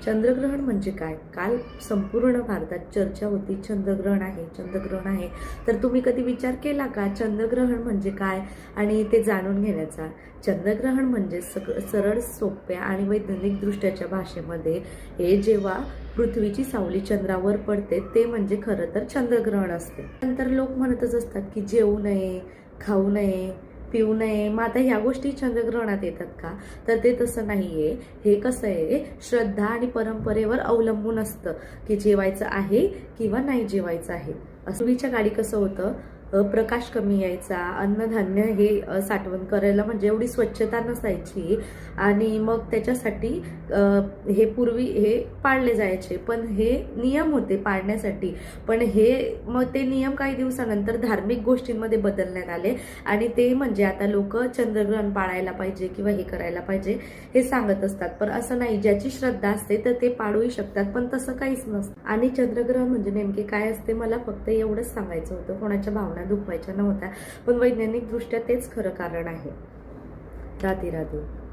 चंद्रग्रहण म्हणजे काय? काल संपूर्ण भारतात चर्चा होती, चंद्रग्रहण आहे, चंद्रग्रहण आहे. तर तुम्ही कधी विचार केला का चंद्रग्रहण म्हणजे काय आणि ते जाणून घेण्याचा? चंद्रग्रहण म्हणजे सरळ, सोप्या आणि वैज्ञानिक दृष्ट्याच्या भाषेमध्ये हे जेव्हा पृथ्वीची सावली चंद्रावर पडते ते म्हणजे खरं तर चंद्रग्रहण असते. नंतर लोक म्हणतच असतात की जेवू नये, खाऊ नये, पिऊ नये. मग आता ह्या गोष्टी चंद्रग्रहणात येतात का? तर ते तसं नाहीये. हे कसं आहे, श्रद्धा आणि परंपरेवर अवलंबून असतं की जेवायचं आहे किंवा नाही जेवायचं आहे. पूर्वीच्या काळी कसं होतं, प्रकाश कमी यायचा, अन्नधान्य हे साठवण करायला म्हणजे एवढी स्वच्छता नसायची आणि मग त्याच्यासाठी हे पूर्वी हे पाळले जायचे. पण हे नियम होते पाळण्यासाठी. पण हे मग ते नियम काही दिवसानंतर धार्मिक गोष्टींमध्ये बदलण्यात आले आणि ते म्हणजे आता लोक चंद्रग्रहण पाळायला पाहिजे किंवा हे करायला पाहिजे हे सांगत असतात. पण असं नाही, ज्याची श्रद्धा असते तर ते पाळूही शकतात, पण तसं काहीच नसतं. आणि चंद्रग्रहण म्हणजे नेमके काय असते मला फक्त एवढंच सांगायचं होतं, कोणाच्या भावना दुखवायच्या नव्हत्या. पण वैज्ञानिक दृष्ट्या तेच खरं कारण आहे. राधे राधे.